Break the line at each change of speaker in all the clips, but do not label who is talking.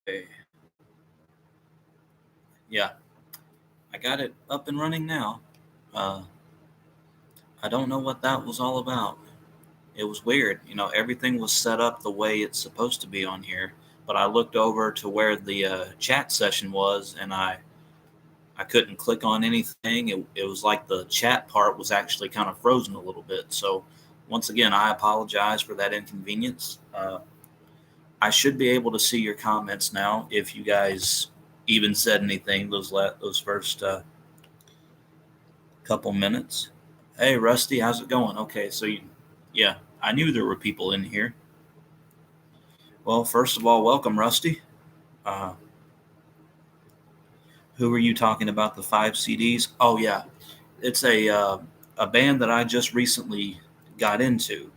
Okay. Yeah, I got it up and running now. Uh, I don't know what that was all about. It was weird. Everything was set up the way it's supposed to be on here, but I looked over to where the chat session was, and I couldn't click on anything. It was like the chat part was actually kind of frozen a little bit. So once again, I apologize for that inconvenience. I should be able to see your comments now if you guys even said anything those first couple minutes. Hey, Rusty, how's it going? Okay, yeah, I knew there were people in here. Well, first of all, welcome, Rusty. Uh, who were you talking about? The five CDs? Oh yeah, it's a band that I just recently got into,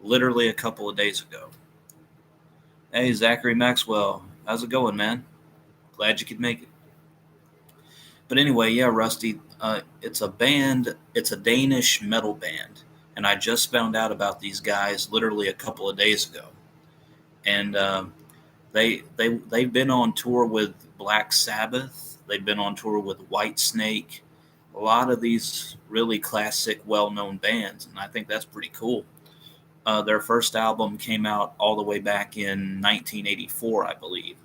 literally a couple of days ago. Hey, Zachary Maxwell, how's it going, man? Glad you could make it. But anyway, yeah, Rusty, it's a band. It's a Danish metal band, and I just found out about these guys literally a couple of days ago. And they've been on tour with Black Sabbath. They've been on tour with White Snake. A lot of these really classic, well-known bands, and I think that's pretty cool. Their first album came out all the way back in 1984, I believe.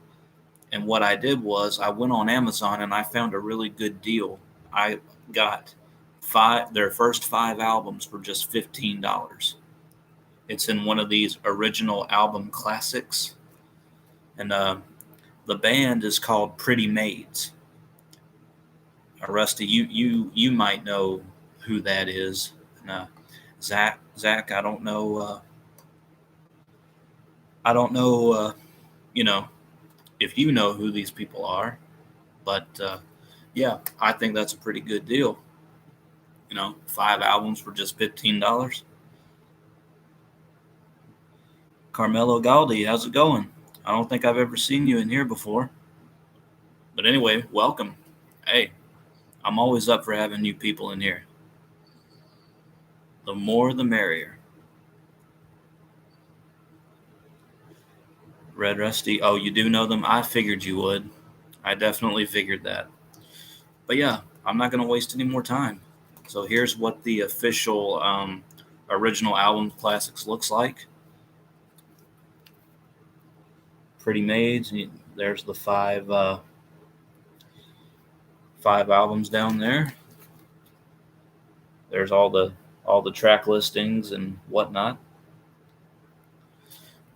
And what I did was I went on Amazon and I found a really good deal. I got their first five albums for just $15. It's in one of these original album classics, and the band is called Pretty Maids. Rusty, you might know who that is. And, Zach, I don't know. I don't know. You know if you know who these people are, but yeah, I think that's a pretty good deal. Five albums for just $15. Carmelo Galdi, how's it going? I don't think I've ever seen you in here before. But anyway, welcome. Hey, I'm always up for having new people in here. The more the merrier. Red Rusty, oh, you do know them? I figured you would. I definitely figured that. But yeah, I'm not going to waste any more time. So here's what the official original album classics looks like. Pretty Maids. There's the five albums down there. There's all the track listings and whatnot.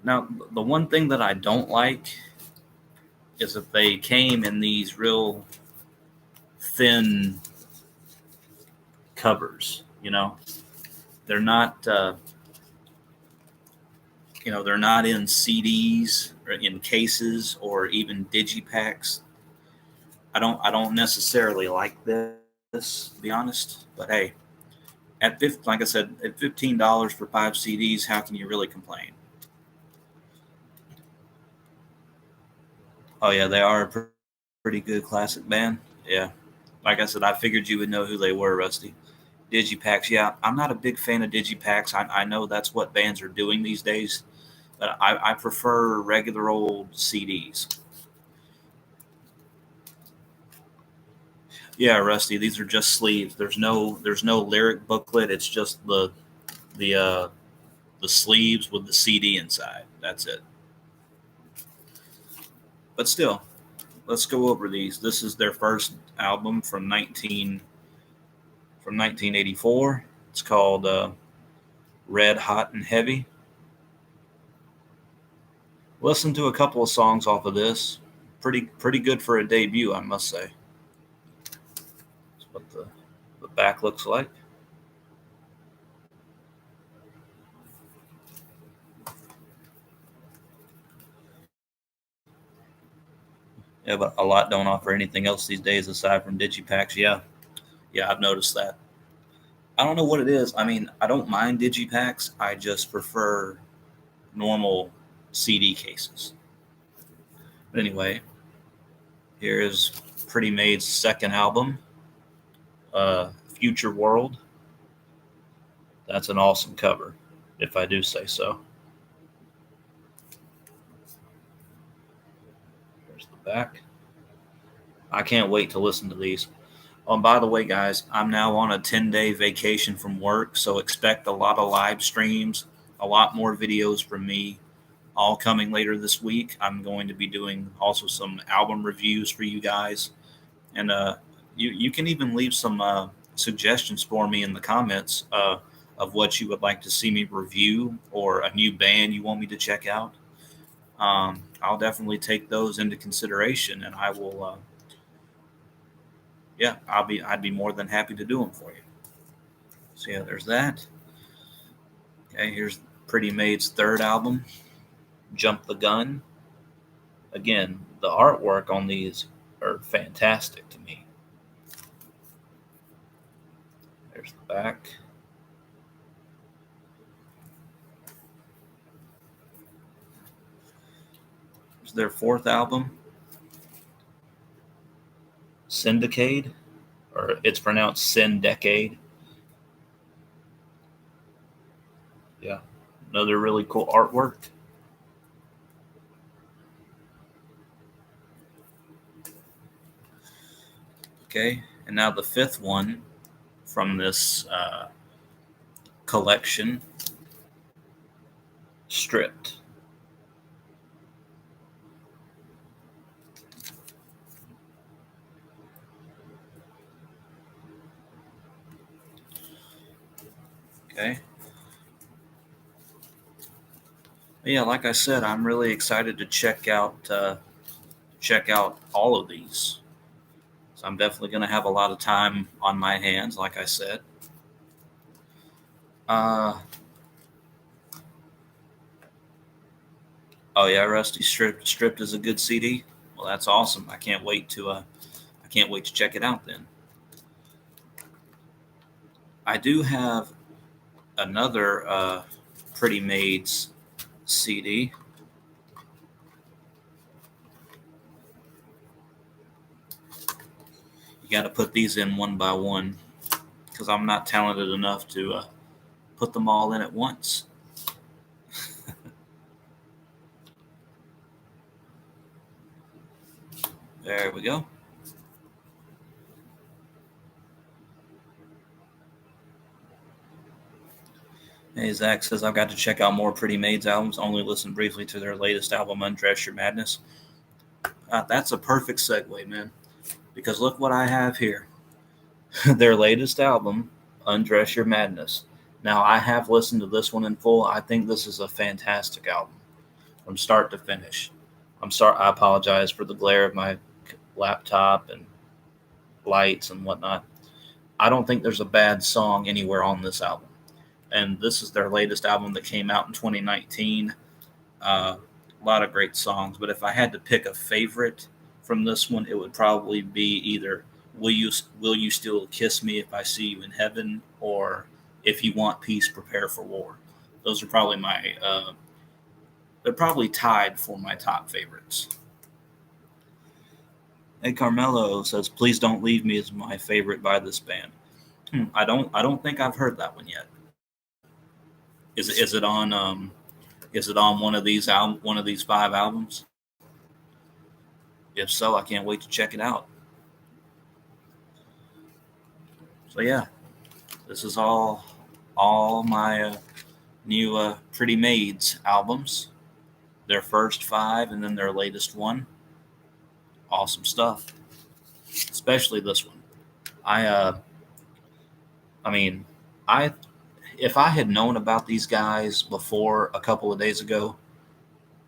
Now, the one thing that I don't like is that they came in these real thin covers. They're not. They're not in CDs or in cases or even Digipax. I don't necessarily like this, to be honest. But hey, like I said, at $15 for five CDs, how can you really complain? Oh yeah, they are a pretty good classic band. Yeah, like I said, I figured you would know who they were, Rusty. Digipax, yeah, I'm not a big fan of Digipax. I know that's what bands are doing these days, but I prefer regular old CDs. Yeah, Rusty, these are just sleeves. There's no lyric booklet. It's just the uh, the sleeves with the CD inside. That's it. But still, let's go over these. This is their first album from 1984. It's called Red Hot and Heavy. Listen to a couple of songs off of this. Pretty good for a debut, I must say. That's what the back looks like. Yeah, but a lot don't offer anything else these days aside from Digipacks. Yeah, I've noticed that. I don't know what it is. I mean, I don't mind Digipacks. I just prefer normal CD cases. But anyway, here is Pretty Maid's second album, Future World. That's an awesome cover, if I do say so. Back. I can't wait to listen to these. Oh, and by the way, guys, I'm now on a 10-day vacation from work, so expect a lot of live streams, a lot more videos from me, all coming later this week. I'm going to be doing also some album reviews for you guys, and you can even leave some suggestions for me in the comments of what you would like to see me review or a new band you want me to check out. I'll definitely take those into consideration, and I will. Yeah, I'd be more than happy to do them for you. So yeah, there's that. Okay, here's Pretty Maid's third album, Jump the Gun. Again, the artwork on these are fantastic to me. There's the back. Here's their fourth album, Syndicade, or it's pronounced Syndicade. Yeah, another really cool artwork. Okay, and now the fifth one from this collection, Stripped. Okay. Yeah, like I said, I'm really excited to check out all of these. So I'm definitely going to have a lot of time on my hands, like I said. Uh, oh yeah, Rusty Stripped is a good CD. Well, that's awesome. I can't wait to check it out. Then I do have another Pretty Maids CD. You got to put these in one by one because I'm not talented enough to put them all in at once. There we go. Hey, Zach says, I've got to check out more Pretty Maids albums. Only listen briefly to their latest album, Undress Your Madness. That's a perfect segue, man. Because look what I have here. Their latest album, Undress Your Madness. Now, I have listened to this one in full. I think this is a fantastic album from start to finish. I'm sorry. I apologize for the glare of my laptop and lights and whatnot. I don't think there's a bad song anywhere on this album. And this is their latest album that came out in 2019. A lot of great songs, but if I had to pick a favorite from this one, it would probably be either Will You Still Kiss Me If I See You in Heaven, or If You Want Peace, Prepare for War. Those are probably my they're probably tied for my top favorites. Hey, Carmelo says, "Please Don't Leave Me" is my favorite by this band. I don't think I've heard that one yet. Is it on is it on one of these five albums? If so, I can't wait to check it out. So yeah, this is all my new Pretty Maids albums. Their first five and then their latest one. Awesome stuff. Especially this one. I I mean, I if I had known about these guys before a couple of days ago,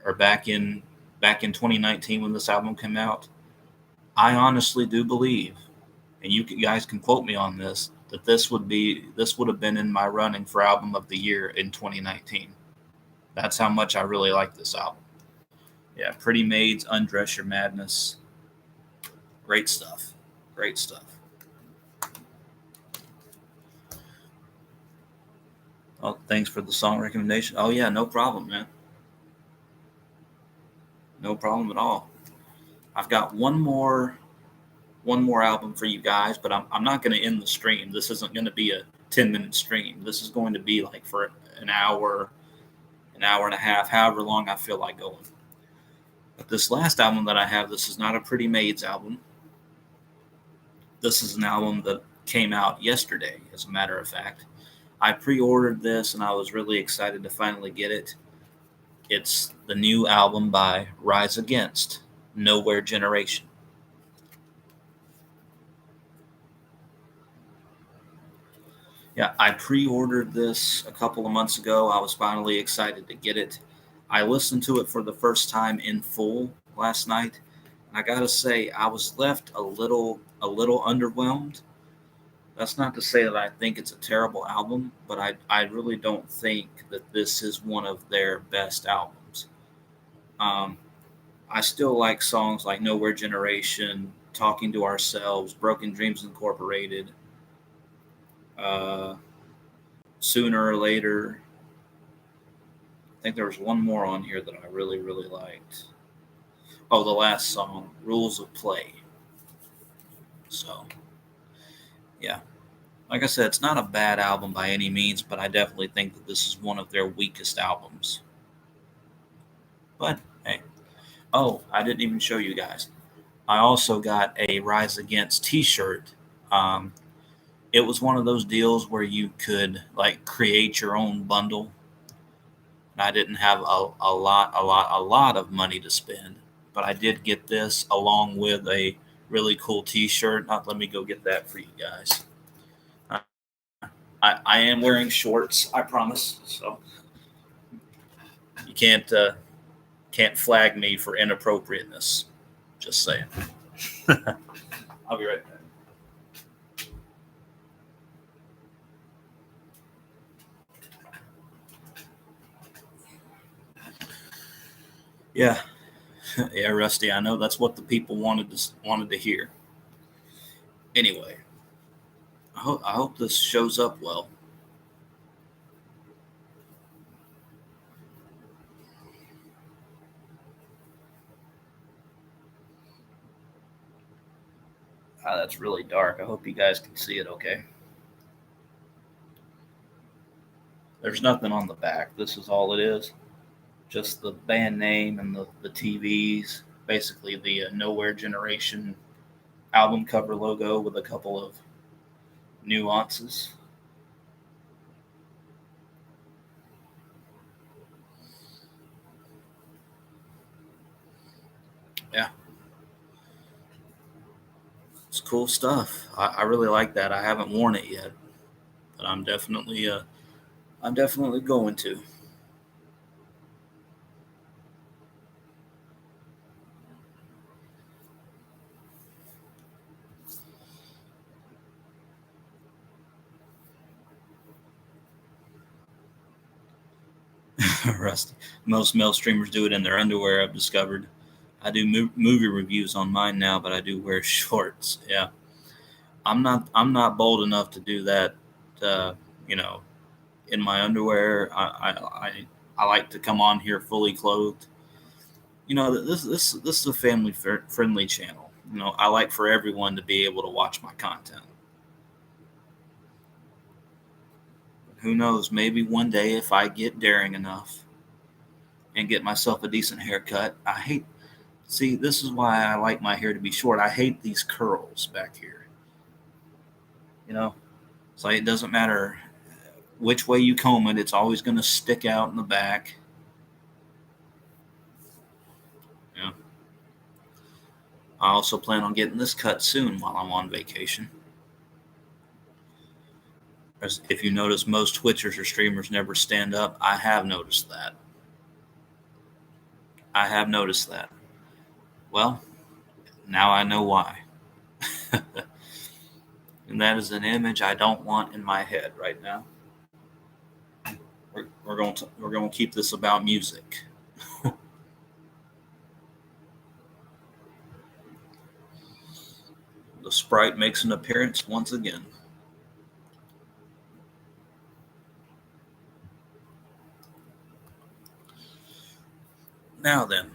or back in 2019 when this album came out, I honestly do believe, and you guys can quote me on this, that this would have been in my running for album of the year in 2019. That's how much I really like this album. Yeah, Pretty Maids, Undress Your Madness. Great stuff. Great stuff. Oh, thanks for the song recommendation. Oh yeah, no problem, man. No problem at all. I've got one more album for you guys, but I'm not going to end the stream. This isn't going to be a 10-minute stream. This is going to be like for an hour and a half, however long I feel like going. But this last album that I have, this is not a Pretty Maids album. This is an album that came out yesterday, as a matter of fact. I pre-ordered this and I was really excited to finally get it. It's the new album by Rise Against, Nowhere Generation. Yeah, I pre-ordered this a couple of months ago. I was finally excited to get it. I listened to it for the first time in full last night, and I gotta say, I was left a little underwhelmed. That's not to say that I think it's a terrible album, but I really don't think that this is one of their best albums. Um, I still like songs like Nowhere Generation, Talking to Ourselves, Broken Dreams Incorporated, uh, Sooner or Later. I think there was one more on here that I really, really liked. Oh, the last song, Rules of Play. So, yeah. Like I said, it's not a bad album by any means, but I definitely think that this is one of their weakest albums. But, hey. Oh, I didn't even show you guys. I also got a Rise Against t shirt. Um, it was one of those deals where you could, like, create your own bundle. And I didn't have a lot of money to spend, but I did get this along with a really cool T-shirt. Not let me go get that for you guys. I, I am wearing shorts, I promise. So you can't flag me for inappropriateness. Just saying. I'll be right back. Yeah, yeah, Rusty. I know that's what the people wanted to hear. Anyway, I hope this shows up well. That's really dark. I hope you guys can see it. Okay. There's nothing on the back. This is all it is. Just the band name and the TVs. Basically, the Nowhere Generation album cover logo with a couple of nuances. Yeah, it's cool stuff. I really like that. I haven't worn it yet, but I'm definitely going to. Rusty. Most male streamers do it in their underwear. I've discovered. I do movie reviews on mine now, but I do wear shorts. Yeah, I'm not bold enough to do that. Uh, you know, in my underwear. I like to come on here fully clothed. This is a family friendly channel. I like for everyone to be able to watch my content. Who knows? Maybe one day if I get daring enough and get myself a decent haircut. I hate. See, this is why I like my hair to be short. I hate these curls back here. You know, it's like it doesn't matter which way you comb it; it's always going to stick out in the back. Yeah. I also plan on getting this cut soon while I'm on vacation. As if you notice, most Twitchers or streamers never stand up. I have noticed that. I have noticed that. Well, now I know why. And that is an image I don't want in my head right now. We're going to keep this about music. The sprite makes an appearance once again. Now then,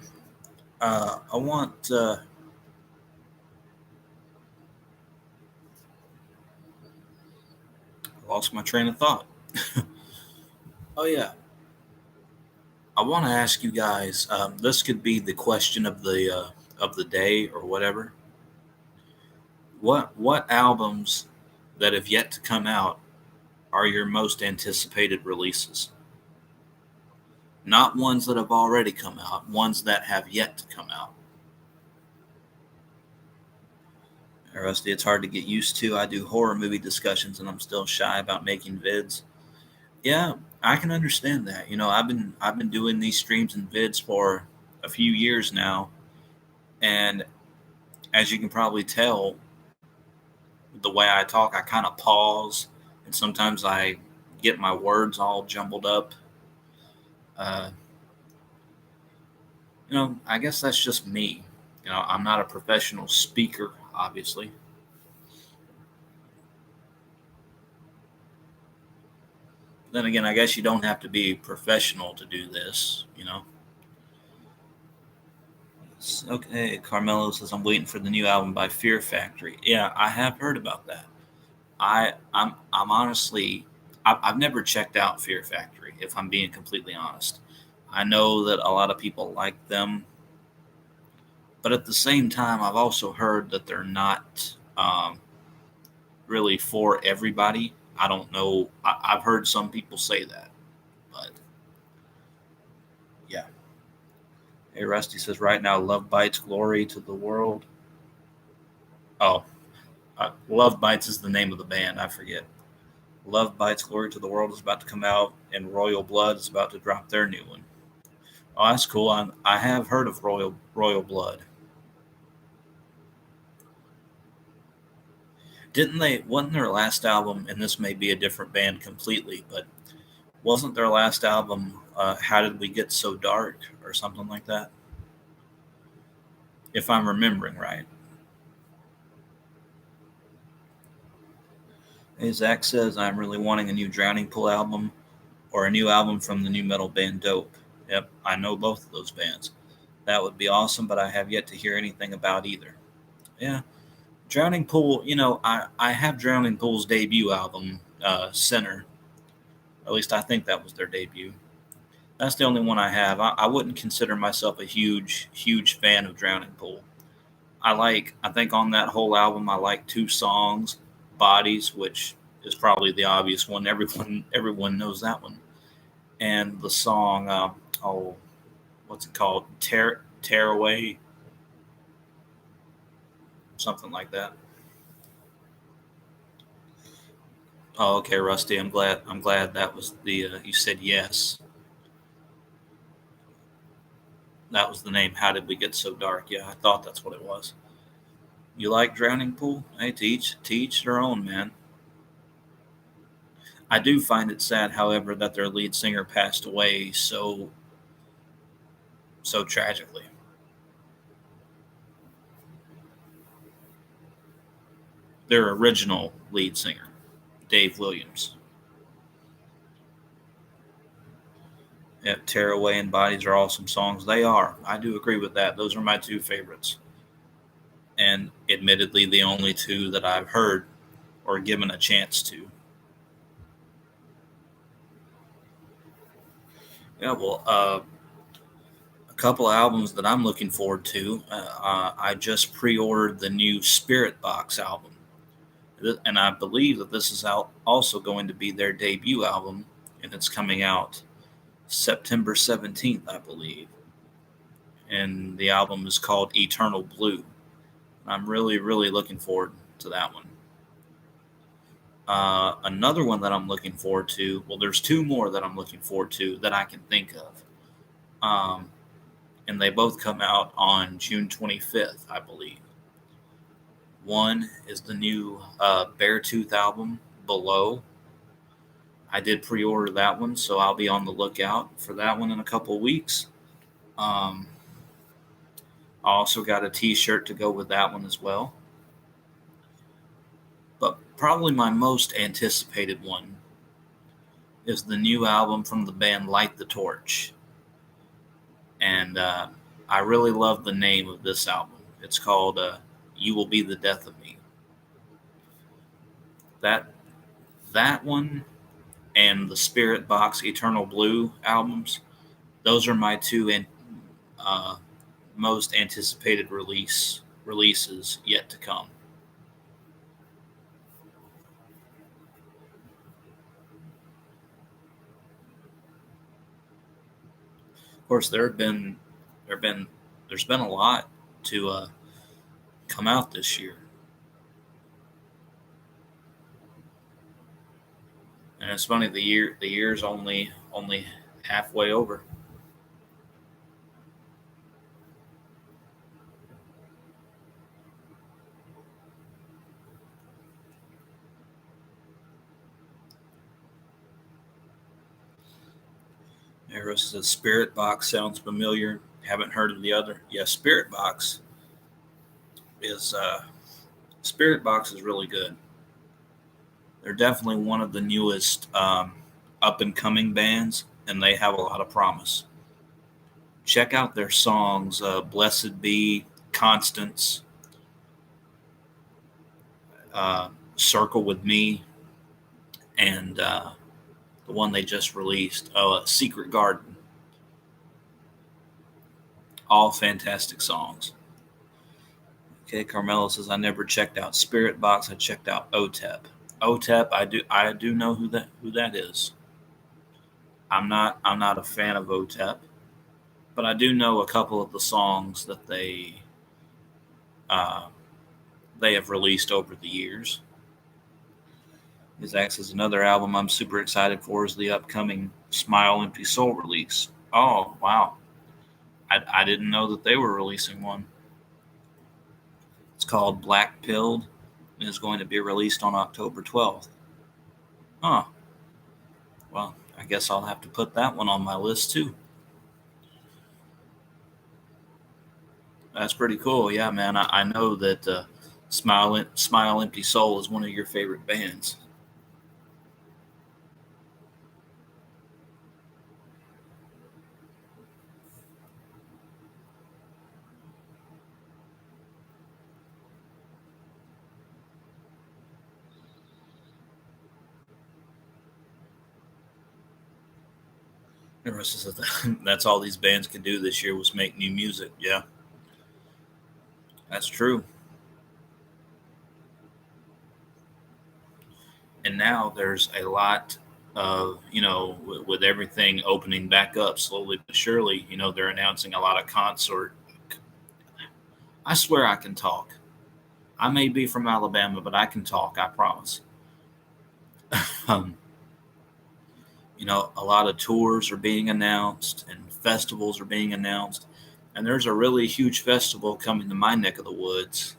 I want. I lost my train of thought. Oh yeah, I want to ask you guys. This could be the question of the day or whatever. What albums that have yet to come out are your most anticipated releases? Not ones that have already come out, ones that have yet to come out. Rusty, it's hard to get used to. I do horror movie discussions and I'm still shy about making vids. Yeah, I can understand that. I've been doing these streams and vids for a few years now, and as you can probably tell, the way I talk, I kind of pause, and sometimes I get my words all jumbled up. Uh, I guess that's just me. I'm not a professional speaker, obviously. Then again, I guess you don't have to be professional to do this. Okay, Carmelo says I'm waiting for the new album by Fear Factory. Yeah, I have heard about that. I'm honestly, I've never checked out Fear Factory. If I'm being completely honest, I know that a lot of people like them, but at the same time, I've also heard that they're not really for everybody. I don't know. I've heard some people say that, but yeah. Hey, Rusty says right now, Love Bites Glory to the World. Oh, Love Bites is the name of the band. I forget. Love Bites Glory to the World is about to come out, and Royal Blood is about to drop their new one. Oh, that's cool. I have heard of Royal Blood. Didn't they? Wasn't their last album? And this may be a different band completely, but wasn't their last album "How Did We Get So Dark" or something like that? If I'm remembering right. Hey, Zach says I'm really wanting a new Drowning Pool album or a new album from the new metal band Dope. Yep, I know both of those bands. That would be awesome, but I have yet to hear anything about either. Yeah, Drowning Pool. I have Drowning Pool's debut album, Center. At least I think that was their debut. That's the only one I have. I wouldn't consider myself a huge fan of Drowning Pool. I think on that whole album, I like two songs, Bodies, which is probably the obvious one. Everyone knows that one, and the song, oh, what's it called? Tear Away, something like that. Oh, okay, Rusty. I'm glad that was the. You said yes. That was the name. How did we get so dark? Yeah, I thought that's what it was. You like Drowning Pool? Hey, teach their own, man. I do find it sad, however, that their lead singer passed away so tragically. Their original lead singer, Dave Williams. Yeah, Tear Away and Bodies are awesome songs. They are. I do agree with that. Those are my two favorites. And admittedly, the only two that I've heard or given a chance to. Yeah, well, a couple of albums that I'm looking forward to. I just pre-ordered the new Spirit Box album, and I believe that this is out also going to be their debut album, and it's coming out September 17th, I believe. And the album is called Eternal Blue. I'm really looking forward to that one. Another one that I'm looking forward to. Well, there's two more that I'm looking forward to that I can think of. And they both come out on June 25th, I believe. One is the new Beartooth album, Below. I did pre-order that one, so I'll be on the lookout for that one in a couple of weeks. Um, I also got a T-shirt to go with that one as well. But probably my most anticipated one is the new album from the band Light the Torch. And I really love the name of this album. It's called You Will Be the Death of Me. That that one and the Spirit Box Eternal Blue albums Those are my uh, most anticipated releases yet to come. Of course, there have been there's been a lot to come out this year, and it's funny the year's only halfway over. Eros says Spirit Box sounds familiar. Haven't heard of the other. Yeah, is Spirit Box is really good. They're definitely one of the newest up and coming bands, and they have a lot of promise. Check out their songs, "Blessed Be," "Constance," "Circle with Me," and the one they just released, "Secret Garden." All fantastic songs. Okay, Carmelo says I never checked out Spirit Box. I checked out OTEP. OTEP, I do know who that is. I'm not a fan of OTEP, but I do know a couple of the songs that uh, they have released over the years. His X is another album I'm super excited for is the upcoming Smile Empty Soul release. Oh wow, I didn't know that they were releasing one. It's called Black Pilled and is going to be released on October 12th. Huh. Well, I guess I'll have to put that one on my list too. That's pretty cool. Yeah, man. I know that Smile Empty Soul is one of your favorite bands. Says that's all these bands could do this year was make new music. Yeah, that's true. And now there's a lot of, with everything opening back up slowly but surely, they're announcing a lot of concert. I swear I can talk. I may be from Alabama, but I can talk. I promise. um, a lot of tours are being announced and festivals are being announced. And there's a really huge festival coming to my neck of the woods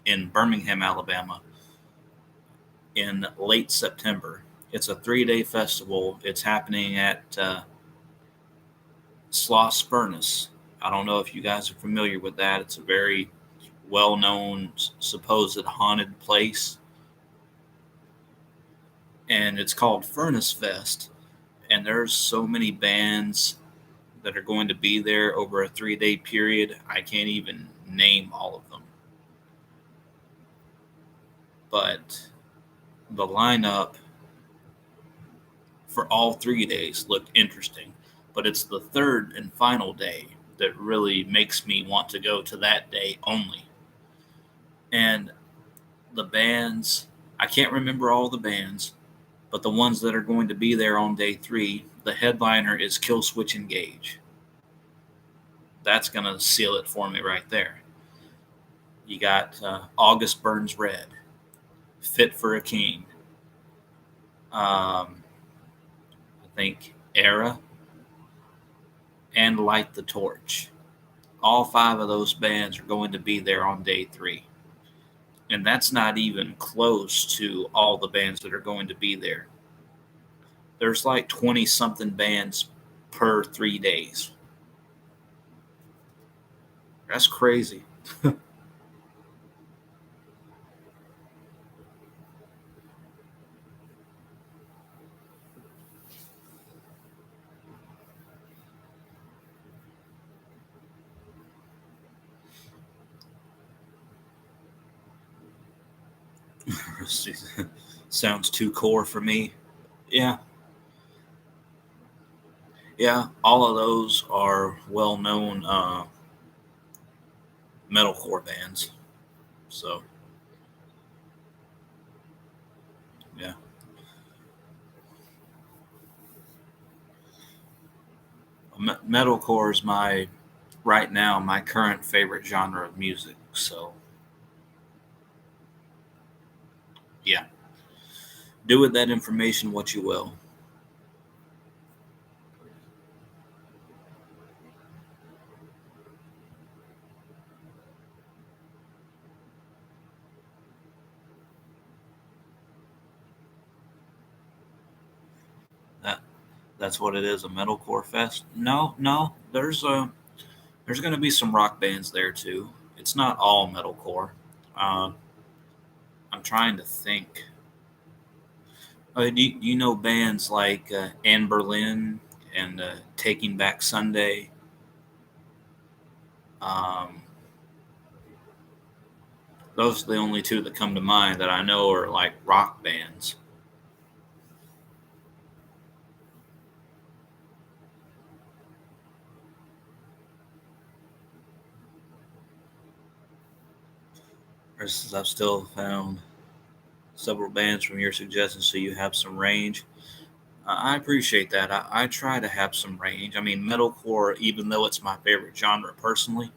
in Birmingham, Alabama in late September. It's a 3-day festival. It's happening at Sloss Furnace. I don't know if you guys are familiar with that. It's a very well known, supposed haunted place. And it's called Furnace Fest. And there's so many bands that are going to be there over a 3-day period. I can't even name all of them. But the lineup for all 3 days looked interesting. But it's the third and final day that really makes me want to go to that day only. And the bands, I can't remember all the bands, but the ones that are going to be there on day 3, the headliner is Killswitch Engage. That's going to seal it for me right there. You got August Burns Red, Fit for a King, I think Era, and Light the Torch. All 5 of those bands are going to be there on day 3. And that's not even close to all the bands that are going to be there. There's like 20 something bands per 3 days. That's crazy. Sounds too core for me. Yeah, Yeah, all of those are well-known metalcore bands. So yeah, metalcore is my right now my current favorite genre of music. So yeah, do with that information what you will. That that's what it is, a metalcore fest. No, no, there's going to be some rock bands there too. It's not all metalcore. Uh, I'm trying to think. Do you know bands like Anne Berlin and Taking Back Sunday? Um, those are the only two that come to mind that I know are like rock bands. I've still found several bands from your suggestions, so you have some range. I appreciate that. I try to have some range. I mean, metalcore, even though it's my favorite genre personally,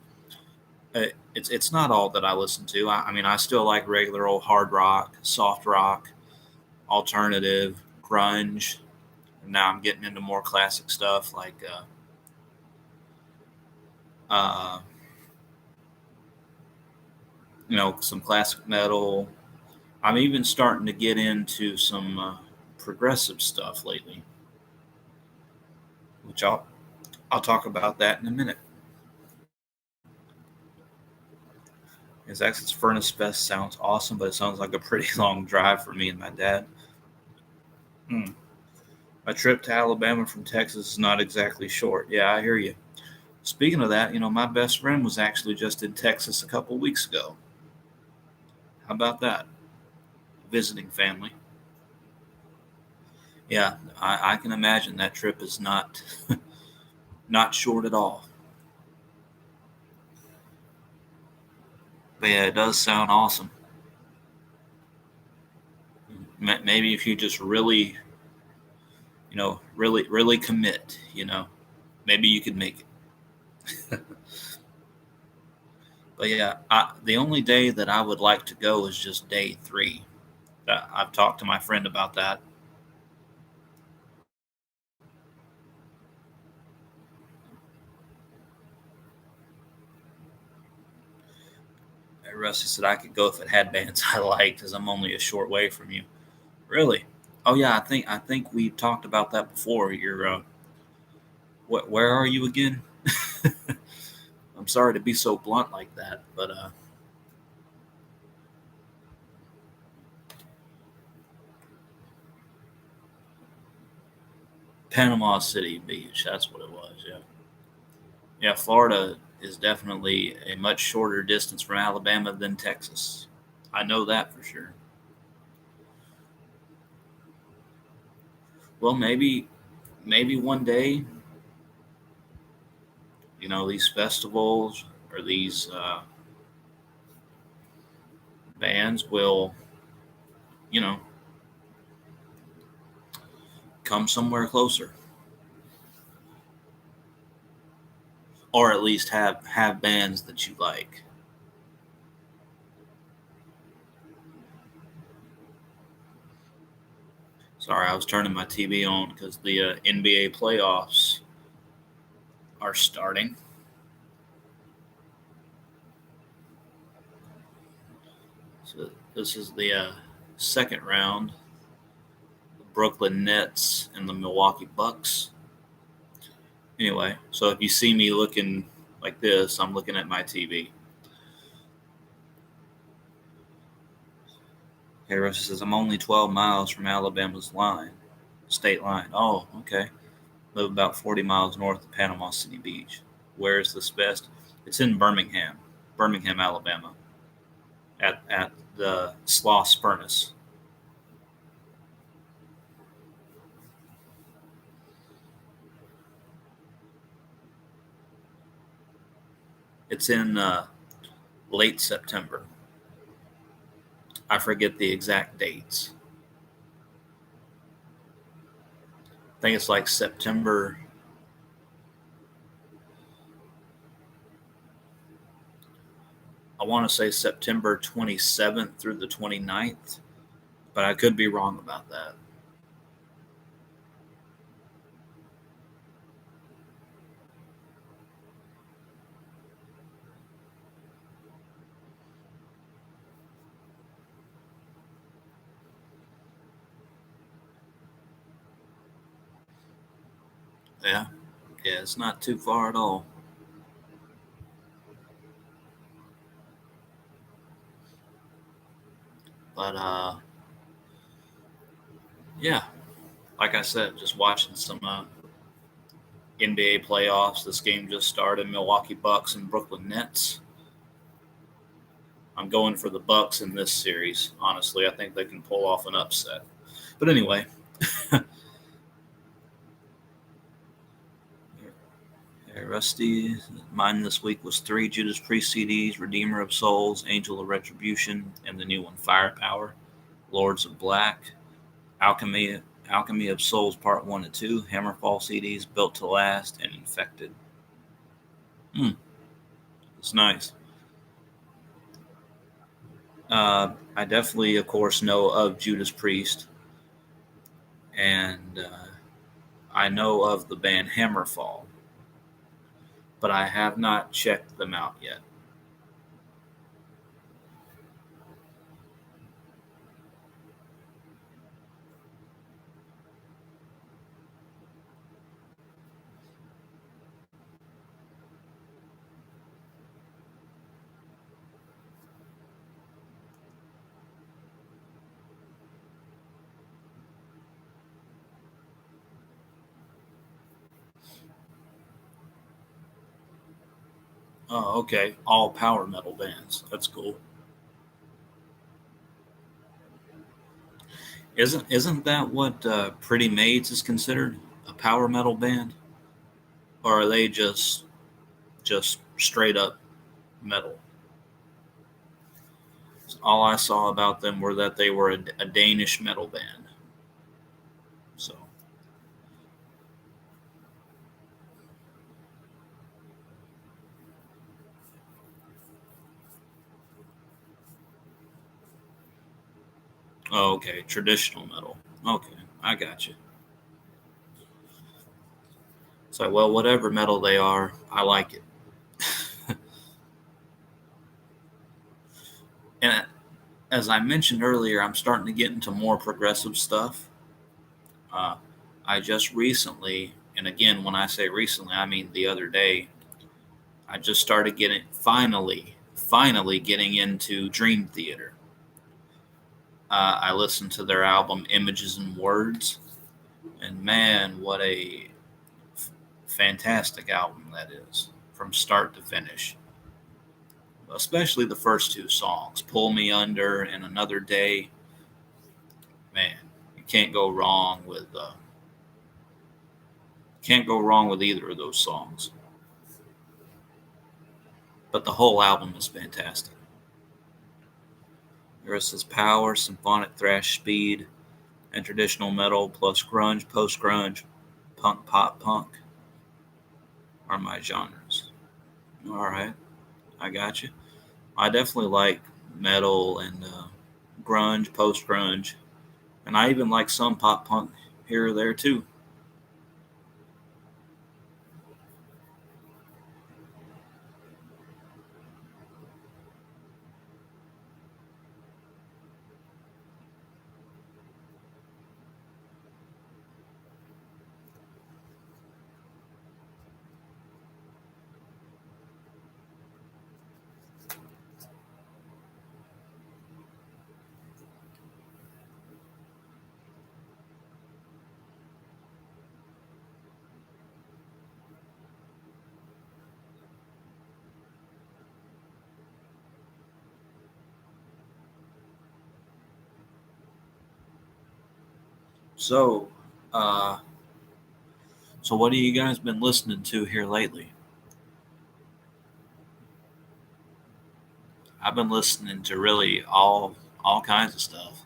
it's not all that I listen to. I mean, I still like regular old hard rock, soft rock, alternative, grunge. And now I'm getting into more classic stuff like uh, some classic metal. I'm even starting to get into some progressive stuff lately, which I'll talk about that in a minute. His Exit's Furnace Fest sounds awesome, but it sounds like a pretty long drive for me and my dad. Hmm. A trip to Alabama from Texas is not exactly short. Yeah, I hear you. Speaking of that, my best friend was actually just in Texas a couple weeks ago. How about that? Visiting family. Yeah, I can imagine that trip is not not short at all. But yeah, it does sound awesome. Maybe if you just really, really commit, maybe you could make it. But yeah, the only day that I would like to go is just day 3. I've talked to my friend about that. Rusty said I could go if it had bands I liked, because I'm only a short way from you. Really? Oh yeah, I think we talked about that before. You're where are you again? I'm sorry to be so blunt like that, but Panama City Beach. That's what it was. Yeah, yeah. Florida is definitely a much shorter distance from Alabama than Texas. I know that for sure. Well, maybe one day, these festivals or these bands will, you know, come somewhere closer, or at least have bands that you like. Sorry, I was turning my TV on because the NBA playoffs are starting. So this is the second round. The Brooklyn Nets and the Milwaukee Bucks. Anyway, so if you see me looking like this, I'm looking at my TV. Okay, Rusty says I'm only 12 miles from Alabama's state line. Oh, okay. Live about 40 miles north of Panama City Beach. Where is this best? It's in Birmingham, Alabama, at the Sloss Furnace. It's in late September. I forget the exact dates. I think it's like September. I want to say September 27th through the 29th, but I could be wrong about that. Yeah, yeah, it's not too far at all. But yeah, like I said, just watching some NBA playoffs. This game just started. Milwaukee Bucks and Brooklyn Nets. I'm going for the Bucks in this series. Honestly, I think they can pull off an upset. But anyway, hey, Rusty, mine this week was 3 Judas Priest CDs: Redeemer of Souls, Angel of Retribution, and the new one, Firepower, Lords of Black, Alchemy of Souls Part 1 and 2, Hammerfall CDs, Built to Last, and Infected. It's nice. I definitely, of course, know of Judas Priest, and I know of the band Hammerfall, but I have not checked them out yet. Oh, okay. All power metal bands. That's cool. Isn't that what Pretty Maids is considered? A power metal band, or are they just straight up metal? All I saw about them were that they were a Danish metal band. So, oh, okay, traditional metal. Okay, I got you. So, well, whatever metal they are, I like it. And as I mentioned earlier, I'm starting to get into more progressive stuff. Uh, I just recently, and again, when I say recently, I mean the other day, I just started getting finally getting into Dream Theater. I listened to their album Images and Words, and man, what a fantastic album that is from start to finish. Especially the first two songs, Pull Me Under and Another Day. Man, you can't go wrong with either of those songs. But the whole album is fantastic. There is power, symphonic thrash speed, and traditional metal plus grunge, post grunge, punk, pop punk are my genres. All right, I got you. I definitely like metal and grunge, post grunge, and I even like some pop punk here or there too. So, uh, so what have you guys been listening to here lately? I've been listening to really all kinds of stuff.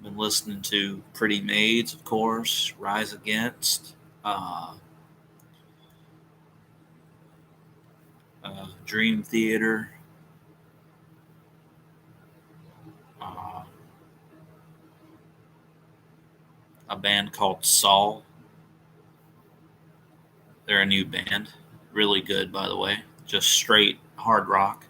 Been listening to Pretty Maids, of course, Rise Against, uh, Dream Theater, uh, a band called Saul. They're a new band. Really good, by the way. Just straight hard rock.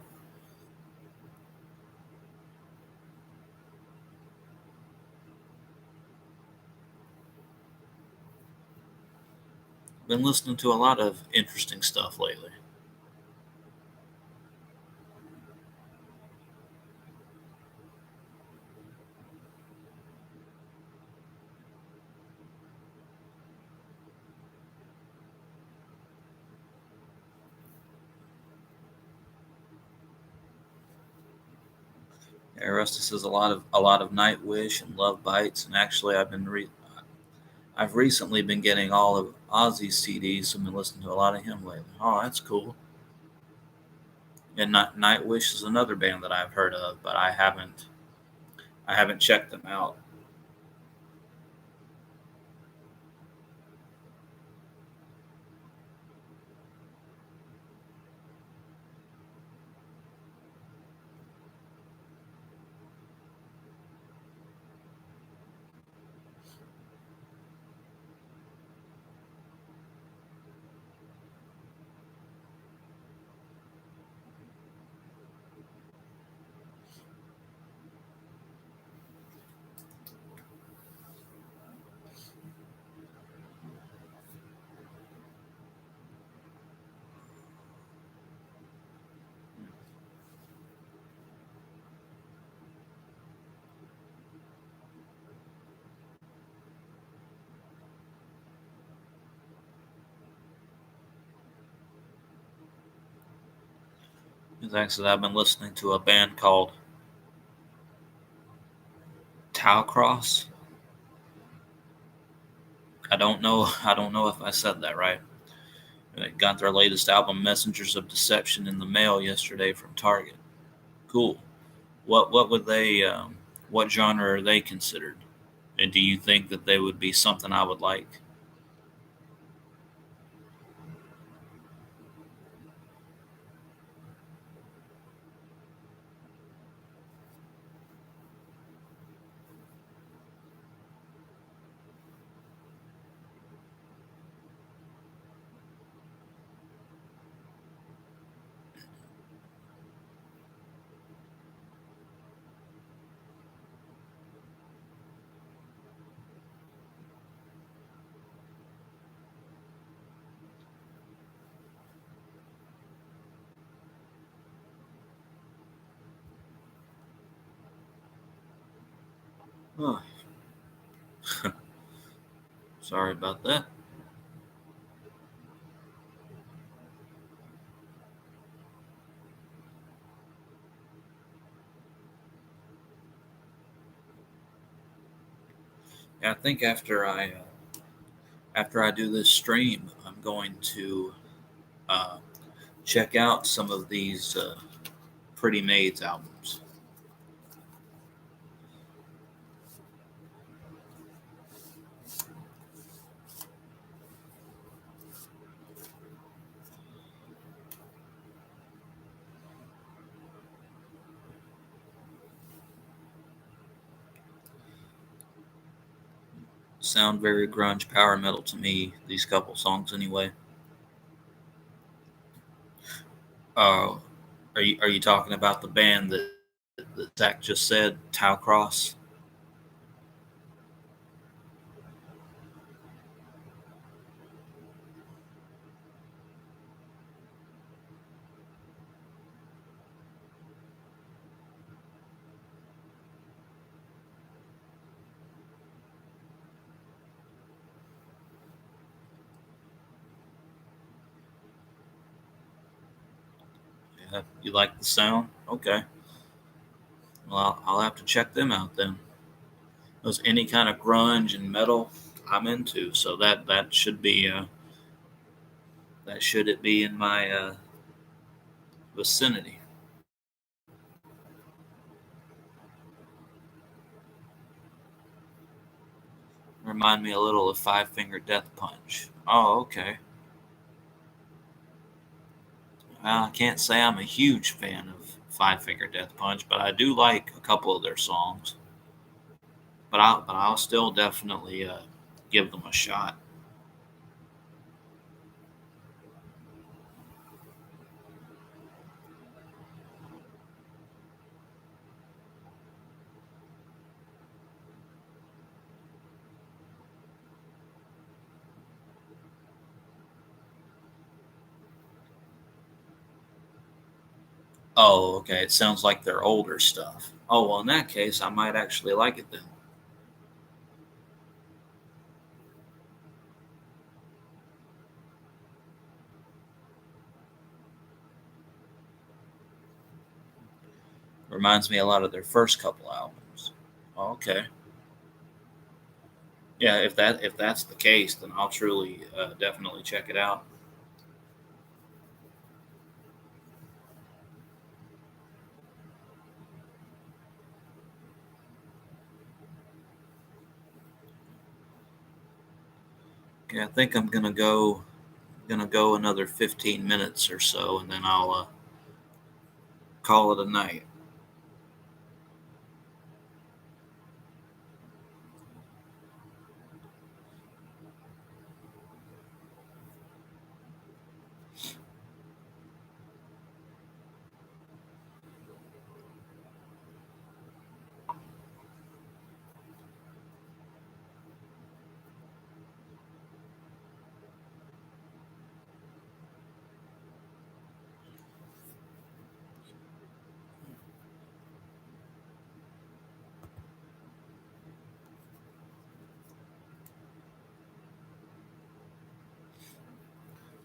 Been listening to a lot of interesting stuff lately. Rusty says a lot of Nightwish and Love Bites, and actually I've recently been getting all of Ozzy's CDs, so I've been listening to a lot of him lately. Oh, that's cool. And Nightwish is another band that I've heard of, but I haven't checked them out. Thanks, that I've been listening to a band called Towcross. I don't know. I don't know if I said that right. They got their latest album, Messengers of Deception, in the mail yesterday from Target. Cool. What would they? What genre are they considered? And do you think that they would be something I would like? Oh, sorry about that. Yeah, I think after I do this stream, I'm going to uh, check out some of these Pretty Maids albums. Sound very grunge power metal to me. These couple songs, anyway. Uh, are you talking about the band that Zach just said, Towcross? Yeah, you like the sound? Okay. Well, I'll have to check them out then. Those any kind of grunge and metal I'm into, so that should be that should it be in my vicinity. Remind me a little of Five Finger Death Punch. Oh, okay. Well, I can't say I'm a huge fan of Five Finger Death Punch, but I do like a couple of their songs. But I'll still definitely give them a shot. Oh, okay. It sounds like their older stuff. Oh, well, in that case, I might actually like it then. Reminds me a lot of their first couple albums. Oh, okay. Yeah, if that's the case, then I'll truly definitely check it out. Okay, I think I'm gonna go another 15 minutes or so, and then I'll call it a night.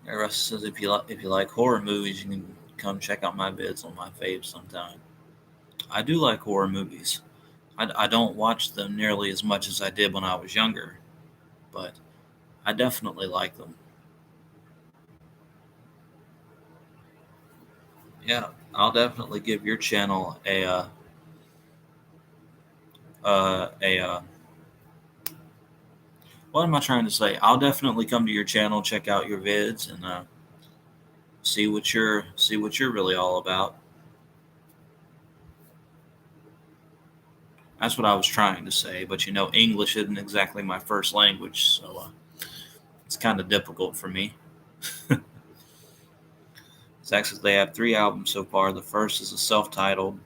Yeah, Russ says if you like horror movies, you can come check out my vids on my faves sometime. I do like horror movies. I don't watch them nearly as much as I did when I was younger, but I definitely like them. Yeah, I'll definitely give your channel a what am I trying to say? I'll definitely come to your channel, check out your vids, and see what you're really all about. That's what I was trying to say, but English isn't exactly my first language, so it's kind of difficult for me. It's actually they have three albums so far. The first is a self-titled.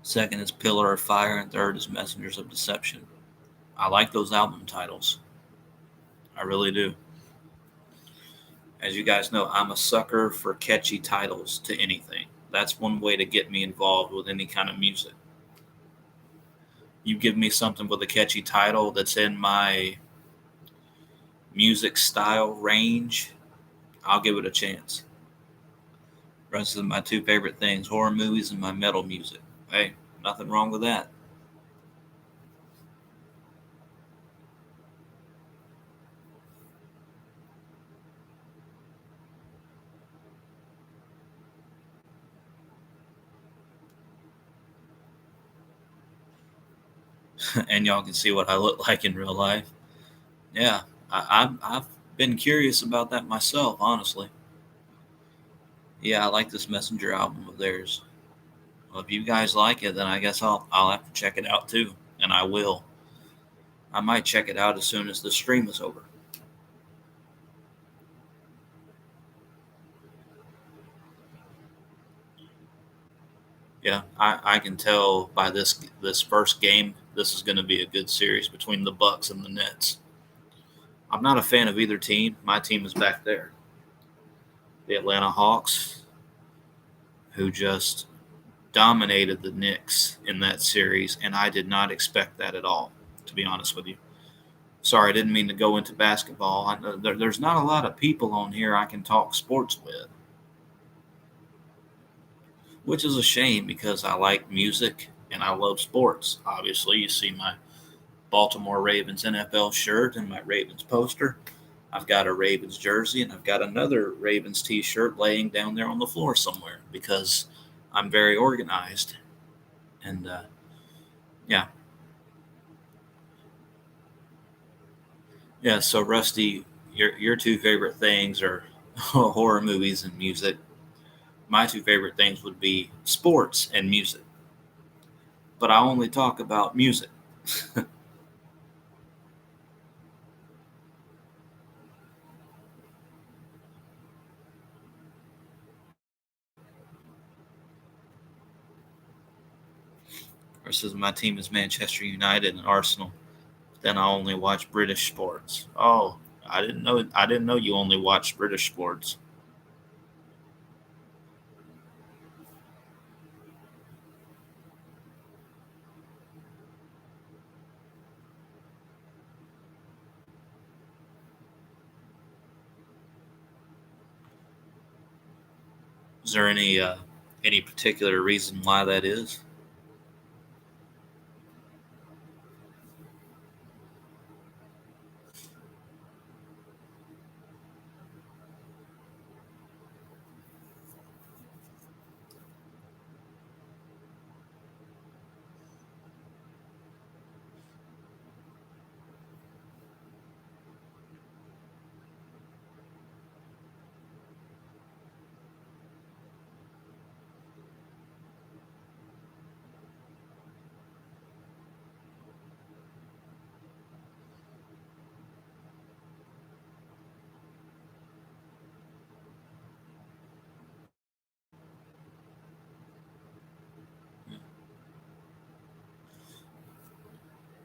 Second is Pillar of Fire, and third is Messengers of Deception. I like those album titles. I really do. As you guys know, I'm a sucker for catchy titles to anything. That's one way to get me involved with any kind of music. You give me something with a catchy title that's in my music style range, I'll give it a chance. Rest of my two favorite things: horror movies and my metal music. Hey, nothing wrong with that. And y'all can see what I look like in real life. Yeah, I've been curious about that myself, honestly. Yeah, I like this Messenger album of theirs. Well, if you guys like it, then I guess I'll have to check it out too, and I will. I might check it out as soon as the stream is over. Yeah, I can tell by this first game, this is going to be a good series between the Bucks and the Nets. I'm not a fan of either team. My team is back there, the Atlanta Hawks, who just dominated the Knicks in that series, and I did not expect that at all, to be honest with you. Sorry, I didn't mean to go into basketball. There's not a lot of people on here I can talk sports with, which is a shame because I like music and I love sports. Obviously, you see my Baltimore Ravens NFL shirt and my Ravens poster. I've got a Ravens jersey and I've got another Ravens t shirt laying down there on the floor somewhere because I'm very organized. And yeah, Yeah, so Rusty, your two favorite things are horror movies and music. My two favorite things would be sports and music. But I only talk about music. Versus my team is Manchester United and Arsenal. Then I only watch British sports. Oh, I didn't know you only watched British sports. Is there any particular reason why that is?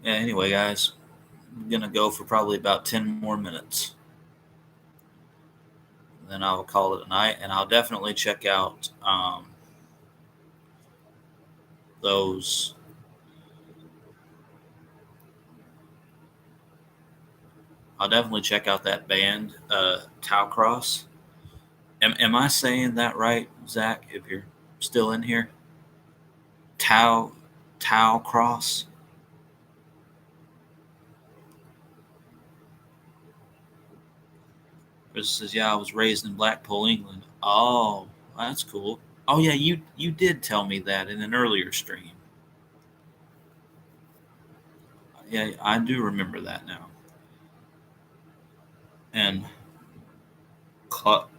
Yeah. Anyway, guys, I'm gonna go for probably about 10 more minutes. Then I'll call it a night, and I'll definitely check out those. I'll definitely check out that band, Tau Cross. Am I saying that right, Zach? If you're still in here, Tau Tau Cross. Chris says, "Yeah, I was raised in Blackpool, England." Oh, that's cool. Oh yeah, you did tell me that in an earlier stream. Yeah, I do remember that now. And Cl-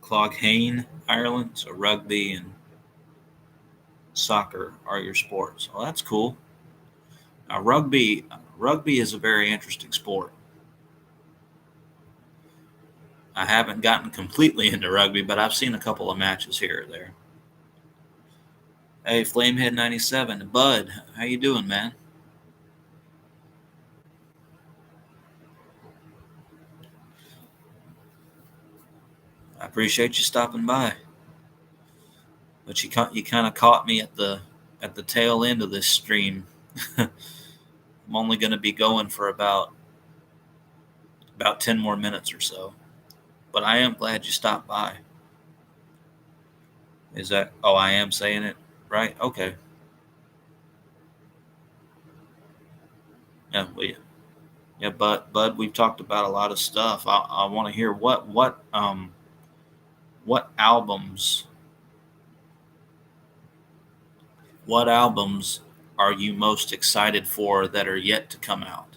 Cloghane, Ireland. So rugby and soccer are your sports. Oh, that's cool. Now, rugby is a very interesting sport. I haven't gotten completely into rugby, but I've seen a couple of matches here or there. Hey, Flamehead 97, Bud, how you doing, man? I appreciate you stopping by. But you kind of caught me at the tail end of this stream. I'm only going to be going for about 10 more minutes or so. But I am glad you stopped by. Is that Oh, I am saying it right? Okay. Yeah, yeah, but Bud, we've talked about a lot of stuff. I want to hear what albums are you most excited for that are yet to come out?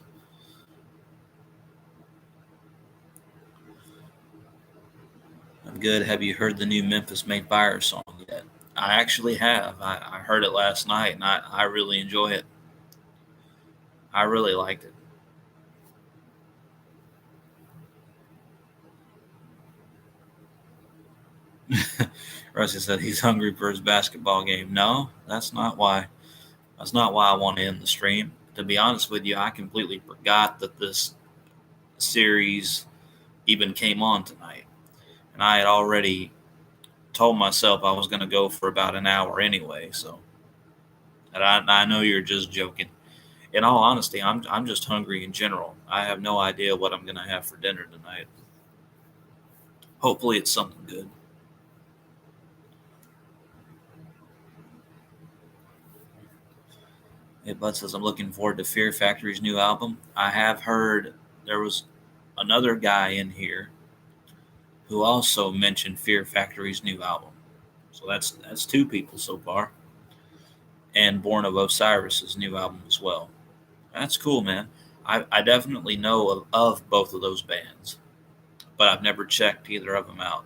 I'm good. Have you heard the new Memphis Made Fire song yet? I actually have. I heard it last night, and I really enjoy it. I really liked it. Rusty said he's hungry for his basketball game. No, that's not why. That's not why I want to end the stream. To be honest with you, I completely forgot that this series even came on tonight, and I had already told myself I was going to go for about an hour anyway. So, and I know you're just joking. In all honesty, I'm just hungry in general. I have no idea what I'm going to have for dinner tonight. Hopefully, it's something good. Hey, Bud says I'm looking forward to Fear Factory's new album. I have heard there was another guy in here who also mentioned Fear Factory's new album. So that's two people so far, and Born of Osiris's new album as well. That's cool, man. I definitely know of both of those bands, but I've never checked either of them out.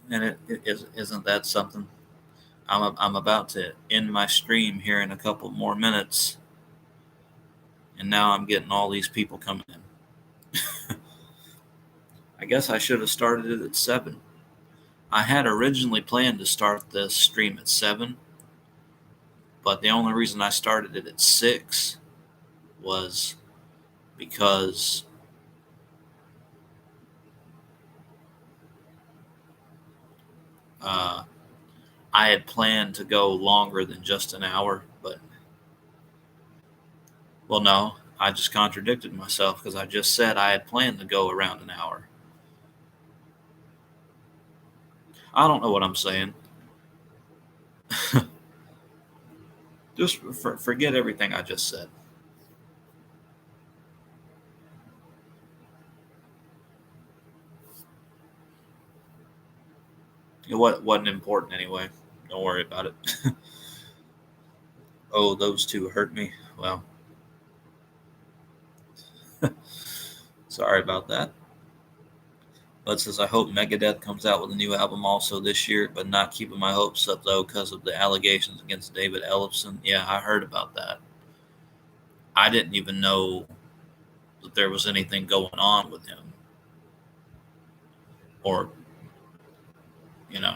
And isn't that something? I'm about to end my stream here in a couple more minutes, and now I'm getting all these people coming in. I guess I should have started it at 7. I had originally planned to start this stream at 7, but the only reason I started it at 6 was because uh, I had planned to go longer than just an hour. But, well, no, I just contradicted myself because I just said I had planned to go around an hour. I don't know what I'm saying. Just forget everything I just said. It wasn't important anyway. Don't worry about it. Oh, those two hurt me. Well, sorry about that. But says, I hope Megadeth comes out with a new album also this year, but not keeping my hopes up though because of the allegations against David Ellefson. Yeah, I heard about that. I didn't even know that there was anything going on with him. Or, you know,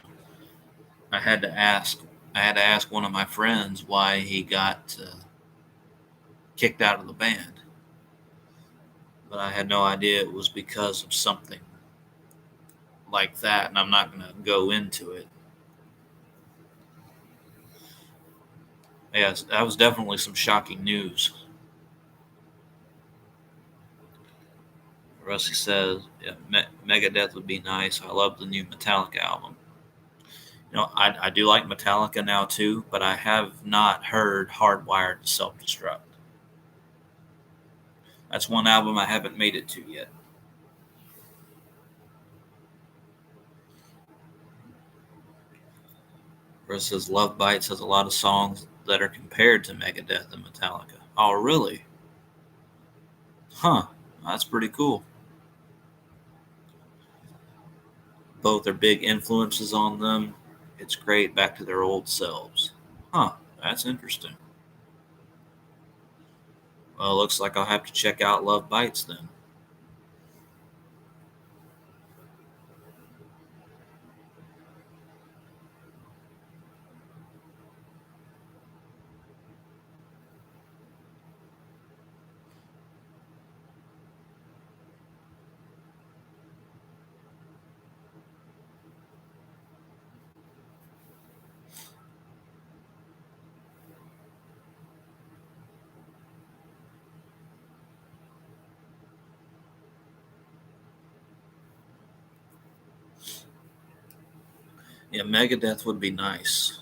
I had to ask. I had to ask one of my friends why he got kicked out of the band, but I had no idea it was because of something like that, and I'm not going to go into it. Yes, that was definitely some shocking news. Rusty says, yeah, Megadeth would be nice. I love the new Metallica album. You know, I do like Metallica now too, but I have not heard Hardwired to Self Destruct. That's one album I haven't made it to yet. Versus Love Bites has a lot of songs that are compared to Megadeth and Metallica. Oh, really? Huh. That's pretty cool. Both are big influences on them. It's great back to their old selves. Huh. That's interesting. Well, it looks like I'll have to check out Love Bites then. Yeah, Megadeth would be nice.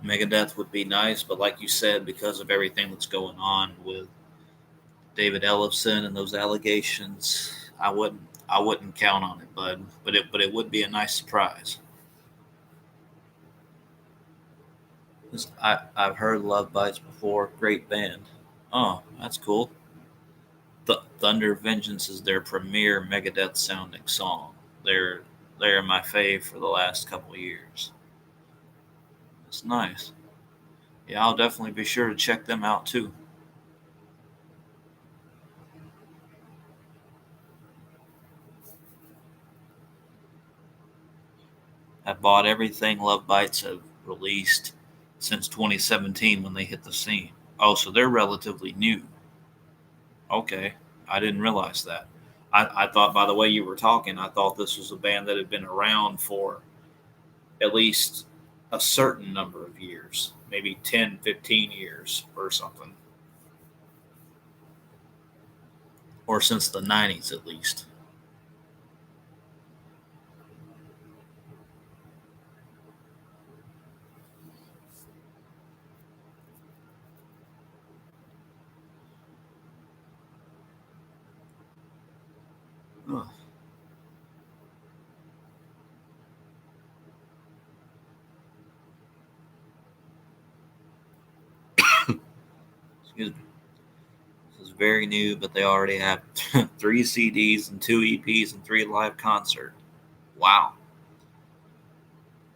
Megadeth would be nice, but like you said, because of everything that's going on with David Ellefson and those allegations, I wouldn't count on it, bud. But it would be a nice surprise. 'Cause I've heard Love Bites before. Great band. Oh, that's cool. Thunder Vengeance is their premier Megadeth sounding song. They're they're my fave for the last couple of years. It's nice. Yeah, I'll definitely be sure to check them out too. I bought everything Love Bites have released since 2017 when they hit the scene. Oh, so they're relatively new. Okay, I didn't realize that. I thought by the way you were talking, I thought this was a band that had been around for at least a certain number of years, maybe 10, 15 years or something, or since the 90s at least. Excuse me. This is very new, but they already have 3 CDs and 2 EPs and 3 live concerts. Wow.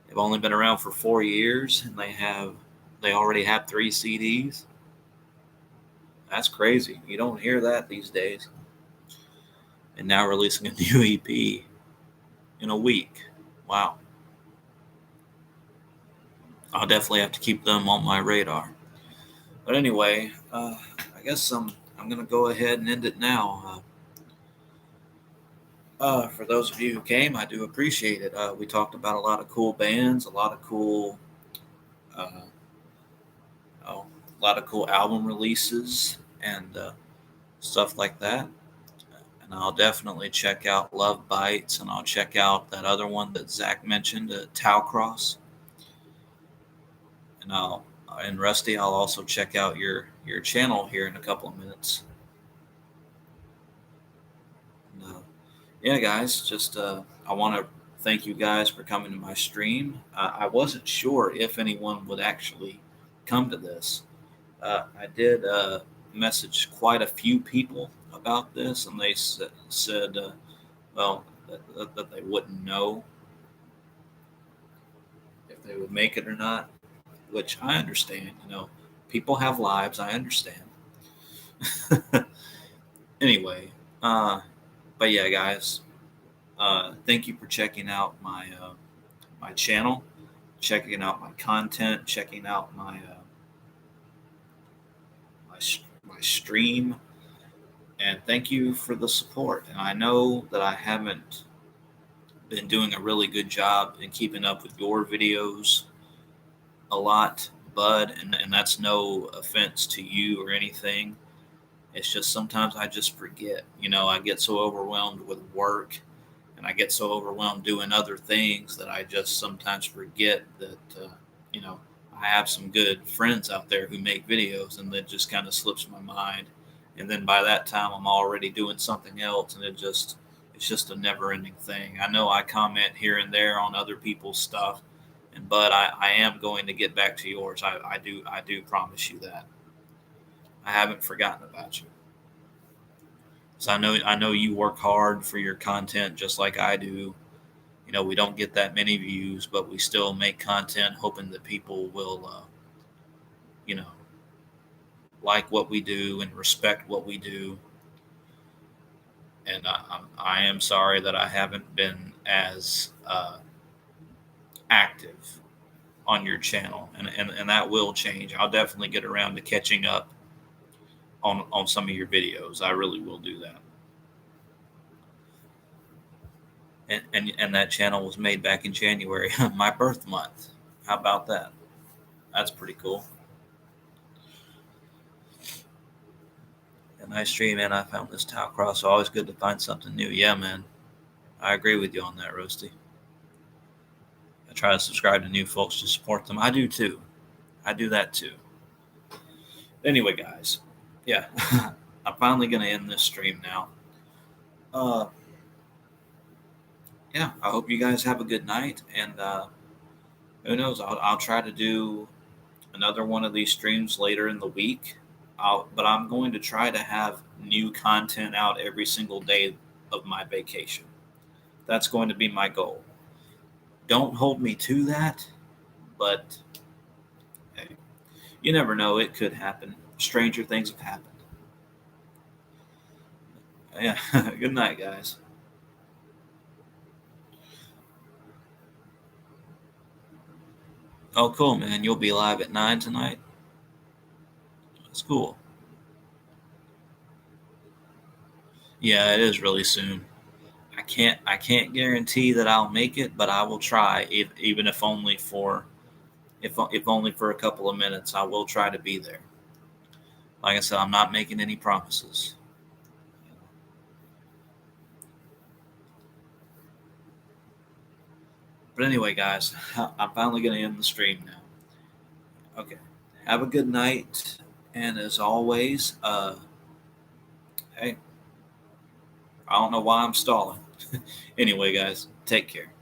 They've only been around for 4 years, and they already have 3 CDs. That's crazy. You don't hear that these days. And now releasing a new EP in a week. Wow. I'll definitely have to keep them on my radar. But anyway, I guess I'm going to go ahead and end it now. For those of you who came, I do appreciate it. We talked about a lot of cool bands, uh, a lot of cool album releases, and stuff like that. And I'll definitely check out Love Bites, and I'll check out that other one that Zach mentioned, Tau Cross. And Rusty, I'll also check out your channel here in a couple of minutes. And, yeah, guys, just I want to thank you guys for coming to my stream. I wasn't sure if anyone would actually come to this. I did message quite a few people about this, and they said, well, that they wouldn't know if they would make it or not, which I understand. People have lives. I understand. Anyway, but yeah, guys, thank you for checking out my channel, checking out my content, checking out my stream, and thank you for the support. And I know that I haven't been doing a really good job in keeping up with your videos a lot, bud, and that's no offense to you or anything. It's just sometimes I just forget. I get so overwhelmed with work, and I get so overwhelmed doing other things that I just sometimes forget that I have some good friends out there who make videos, and that just kind of slips my mind. And then by that time, I'm already doing something else, and it's just a never-ending thing. I know I comment here and there on other people's stuff, but I am going to get back to yours. I do promise you that. I haven't forgotten about you. So I know you work hard for your content just like I do. We don't get that many views, but we still make content hoping that people will, you know, like what we do and respect what we do. And I am sorry that I haven't been as active on your channel, and that will change. I'll definitely get around to catching up on some of your videos. I really will do that. And that channel was made back in January, my birth month. How about that? That's pretty cool. A nice stream, man. I found this towel cross. Always good to find something new. Yeah, man. I agree with you on that, Roasty. I try to subscribe to new folks to support them. I do too. I do that too. Anyway, guys. Yeah. I'm finally going to end this stream now. Yeah, I hope you guys have a good night. And who knows? I'll try to do another one of these streams later in the week. But I'm going to try to have new content out every single day of my vacation. That's going to be my goal. Don't hold me to that, but hey, you never know. It could happen. Stranger things have happened. Yeah. Good night, guys. Oh, cool, man. You'll be live at 9 tonight. That's cool. Yeah, it is really soon. I can't guarantee that I'll make it, but I will try, even if only for a couple of minutes. I will try to be there. Like I said, I'm not making any promises. But anyway, guys, I'm finally going to end the stream now. Okay. Have a good night. And as always, hey, I don't know why I'm stalling. Anyway, guys, take care.